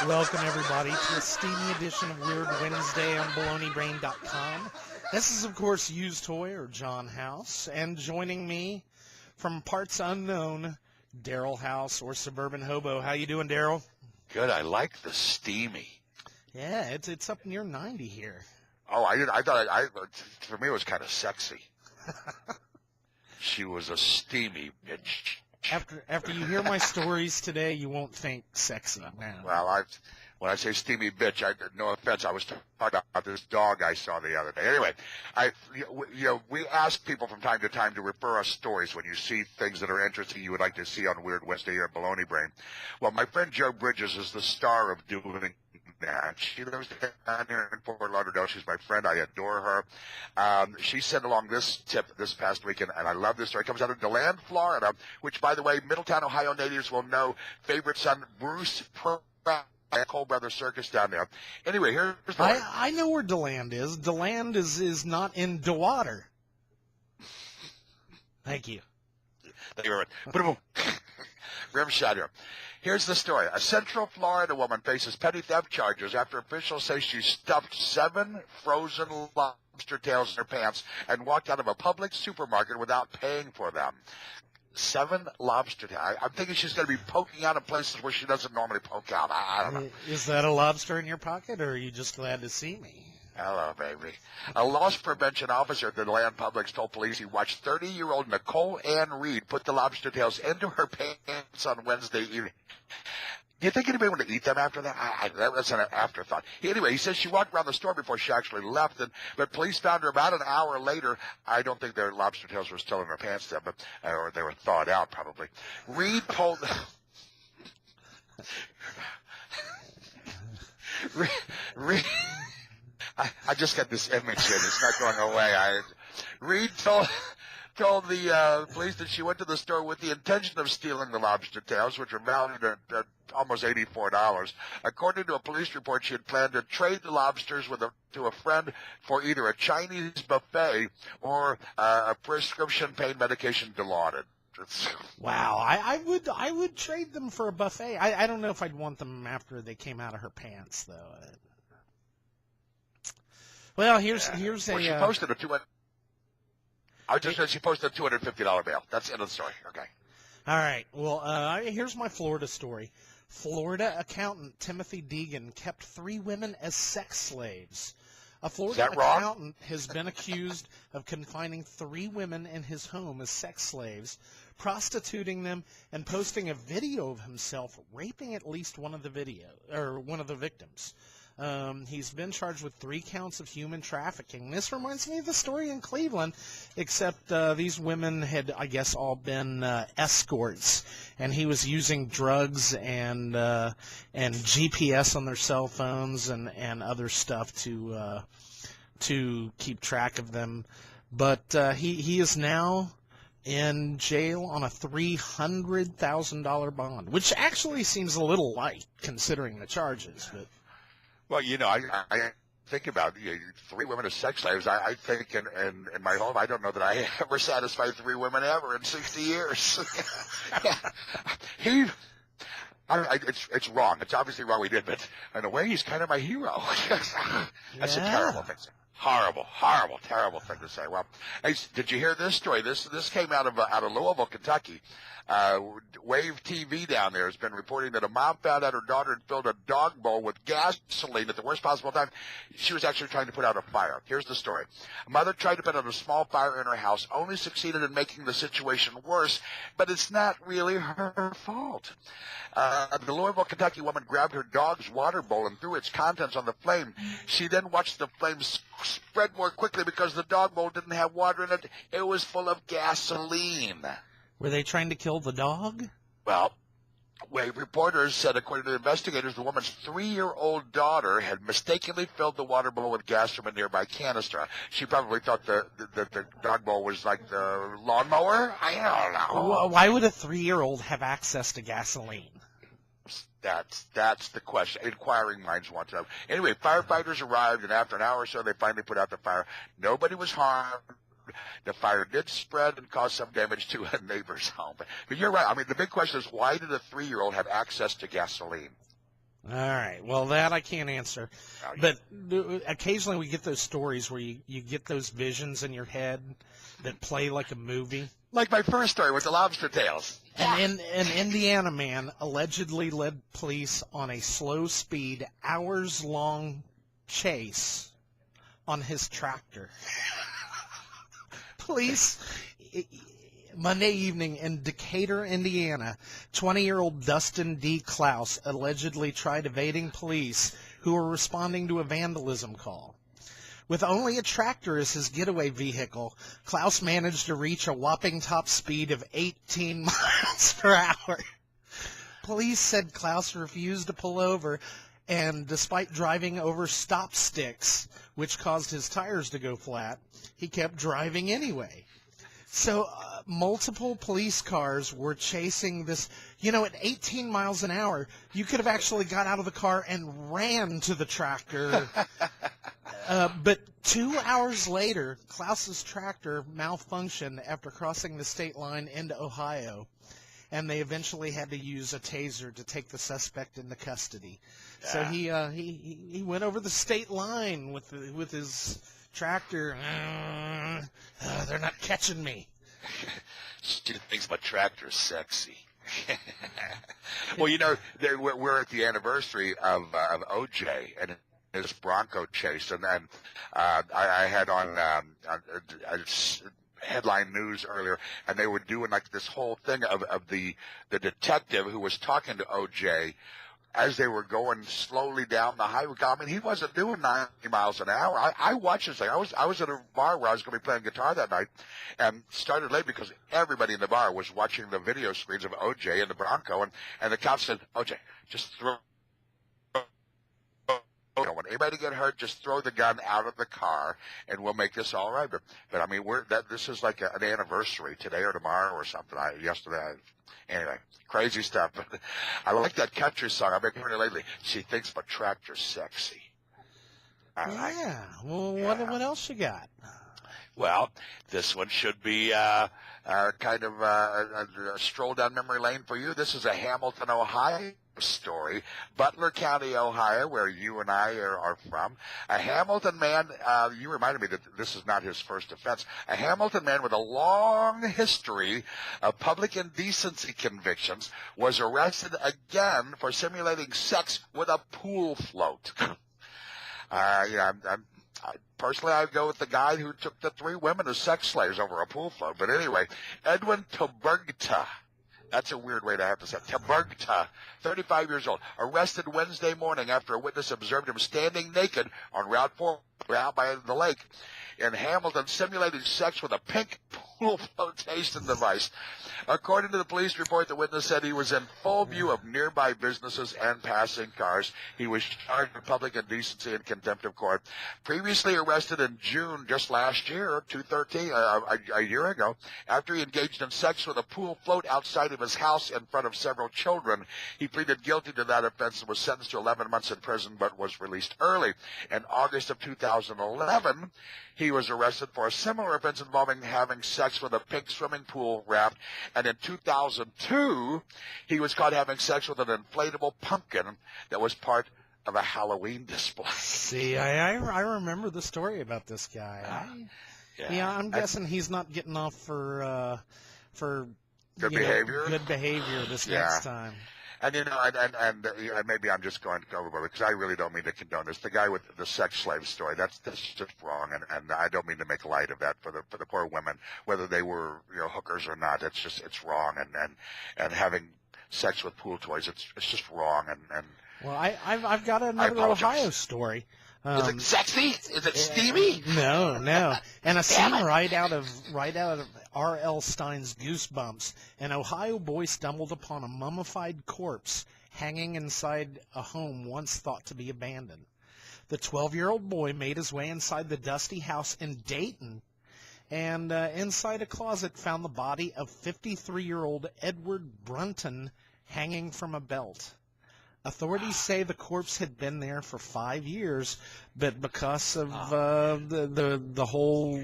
Welcome, everybody, to a steamy edition of Weird Wednesday on BaloneyBrain.com. This is, of course, Used Toy, or John House, and joining me from parts unknown, Daryl House, or Suburban Hobo. How you doing, Daryl? Good. I like the steamy. Yeah, it's up near 90 here. Oh, for me, it was kind of sexy. She was a steamy bitch. After you hear my stories today, you won't think sexy now. Well, when I say steamy bitch, no offense, I was talking about this dog I saw the other day. Anyway, we ask people from time to time to refer us stories when you see things that are interesting you would like to see on Weird Wednesday or Baloney Brain. Well, my friend Jo Bridges is the star of doing that. She lives down here in Fort Lauderdale. She's my friend. I adore her. She sent along this tip this past weekend, and I love this story. It comes out of DeLand, Florida, which, by the way, Middletown, Ohio natives will know. Favorite son, Bruce Pratt. Cole Brothers Circus down there. Anyway, here's the I know where DeLand is. DeLand is not in DeWater. Thank you. Thank you very much. Rim shot here. Here's the story. A Central Florida woman faces petty theft charges after officials say she stuffed 7 frozen lobster tails in her pants and walked out of a public supermarket without paying for them. 7 lobster tails. I'm thinking she's going to be poking out in places where she doesn't normally poke out. I don't know. Is that a lobster in your pocket, or are you just glad to see me? Hello, baby. A loss prevention officer at the DeLand Publix told police he watched 30-year-old Nicole Ann Reed put the lobster tails into her pants on Wednesday evening. Do you think anybody would eat them after that? That's an afterthought. Anyway, he says she walked around the store before she actually left, but police found her about an hour later. I don't think their lobster tails were still in her pants then, or they were thawed out probably. Reed told... Reed... I just got this image here. It's not going away. Reed told the police that she went to the store with the intention of stealing the lobster tails, which are valued at almost $84. According to a police report, she had planned to trade the lobsters to a friend for either a Chinese buffet or a prescription pain medication Dilaudid. Wow, I would trade them for a buffet. I don't know if I'd want them after they came out of her pants, though. Well, here's she posted a I just said she posted a $250 bail. That's the end of the story. Okay. All right. Well, here's my Florida story. Florida accountant Timothy Deegan kept 3 women as sex slaves. A Florida accountant has been accused of confining 3 women in his home as sex slaves, prostituting them, and posting a video of himself raping at least one of the victims. He's been charged with 3 counts of human trafficking. This reminds me of the story in Cleveland, except these women had, I guess, all been escorts, and he was using drugs and GPS on their cell phones and other stuff to keep track of them. But he is now in jail on a $300,000 bond, which actually seems a little light considering the charges, but. Well, I think about 3 women as sex slaves. I think in my home, I don't know that I ever satisfied 3 women ever in 60 years. It's wrong. It's obviously wrong we did, but in a way, he's kind of my hero. That's a terrible thing. Horrible, terrible thing to say. Well, hey, did you hear this story? This came out of Louisville, Kentucky. Wave TV down there has been reporting that a mom found out her daughter had filled a dog bowl with gasoline at the worst possible time. She was actually trying to put out a fire. Here's the story. A mother tried to put out a small fire in her house, only succeeded in making the situation worse, but it's not really her fault. The Louisville, Kentucky woman grabbed her dog's water bowl and threw its contents on the flame. She then watched the flames spread more quickly because the dog bowl didn't have water in it. It was full of gasoline. Were they trying to kill the dog? Well, reporters said, according to the investigators, the woman's 3-year-old daughter had mistakenly filled the water bowl with gas from a nearby canister. She probably thought the dog bowl was like the lawnmower. I don't know. Why would a 3-year-old have access to gasoline? That's the question. Inquiring minds want to know. Anyway, firefighters arrived, and after an hour or so, they finally put out the fire. Nobody was harmed. The fire did spread and cause some damage to a neighbor's home. But you're right. I mean, the big question is, why did a 3-year-old have access to gasoline? All right. Well, that I can't answer. Oh, yeah. But occasionally we get those stories where you get those visions in your head that play like a movie. Like my first story with the lobster tails. An Indiana man allegedly led police on a slow-speed, hours-long chase on his tractor. Police, Monday evening in Decatur, Indiana, 20-year-old Dustin D. Klaus allegedly tried evading police who were responding to a vandalism call. With only a tractor as his getaway vehicle, Klaus managed to reach a whopping top speed of 18 miles per hour. Police said Klaus refused to pull over, and despite driving over stop sticks, which caused his tires to go flat, he kept driving anyway. So multiple police cars were chasing this. At 18 miles an hour, you could have actually got out of the car and ran to the tractor. But 2 hours later, Klaus's tractor malfunctioned after crossing the state line into Ohio, and they eventually had to use a taser to take the suspect into custody. Yeah. So he went over the state line with his tractor. They're not catching me. She thinks my tractor's sexy. Well, we're at the anniversary of OJ and his Bronco chase, and I had on headline news earlier, and they were doing like this whole thing of the detective who was talking to OJ as they were going slowly down the highway. I mean, he wasn't doing 90 miles an hour. I watched this thing. I was at a bar where I was going to be playing guitar that night, and started late because everybody in the bar was watching the video screens of OJ and the Bronco, and the cop said, OJ, just throw. When anybody get hurt, just throw the gun out of the car, and we'll make this all right. But I mean, this is like an anniversary today or tomorrow or something. Anyway, crazy stuff. But I like that country song. I've been hearing it lately. She thinks my tractor's sexy. Well, what else you got? Well, this one should be kind of a stroll down memory lane for you. This is a Hamilton, Ohio story. Butler County, Ohio, where you and I are from. A Hamilton man, you reminded me that this is not his first offense. A Hamilton man with a long history of public indecency convictions was arrested again for simulating sex with a pool float. Personally, I'd go with the guy who took the 3 women as sex slaves over a pool float. But anyway, Edwin Tabergta. That's a weird way to have to say it. Tabergta, 35 years old, arrested Wednesday morning after a witness observed him standing naked on Route 4 out by the lake in Hamilton, simulating sex with a pink pool flotation device. According to the police report, the witness said he was in full view of nearby businesses and passing cars. He was charged with public indecency and contempt of court. Previously arrested in June just last year, 2013, a year ago, after he engaged in sex with a pool float outside of his house in front of several children. He pleaded guilty to that offense and was sentenced to 11 months in prison, but was released early. In August of 2011, he was arrested for a similar offense involving having sex with a pink swimming pool raft. And in 2002, he was caught having sex with an inflatable pumpkin that was part of a Halloween display. See, I remember the story about this guy. I'm guessing he's not getting off for good behavior. Good behavior this next time. And and maybe I'm just going overboard because I really don't mean to condone this. The guy with the sex slave story, that's just wrong, and I don't mean to make light of that for the poor women, whether they were hookers or not. It's wrong, and having sex with pool toys, it's just wrong, and well, I've got another Ohio story. Is it sexy? Is it steamy? No. And a scene right out of R.L. Stein's Goosebumps. An Ohio boy stumbled upon a mummified corpse hanging inside a home once thought to be abandoned. The 12-year-old boy made his way inside the dusty house in Dayton, and inside a closet found the body of 53-year-old Edward Brunton hanging from a belt. Authorities say the corpse had been there for 5 years, but because of the whole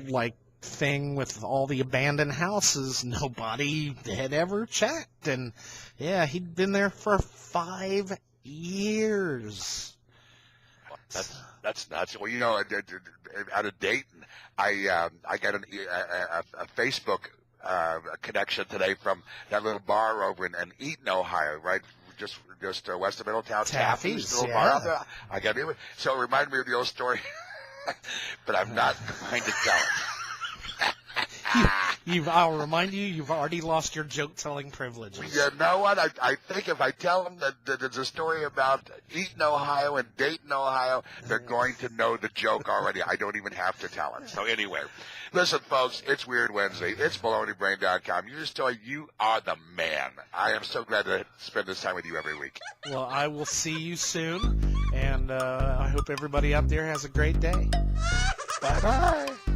thing with all the abandoned houses, nobody had ever checked. And he'd been there for 5 years. That's nuts. Well, you know, at a Dayton, I got a Facebook connection today from that little bar over in Eaton, Ohio, right? Just west of Middletown. Taffy's, little bar out there. I got it. So it reminded me of the old story, but I'm not going to tell it. I'll remind you, you've already lost your joke-telling privileges. You know what? I think if I tell them that there's a story about Eaton, Ohio and Dayton, Ohio, they're going to know the joke already. I don't even have to tell it. So anyway, listen, folks, it's Weird Wednesday. It's baloneybrain.com. You are the man. I am so glad to spend this time with you every week. Well, I will see you soon, and I hope everybody out there has a great day. Bye-bye.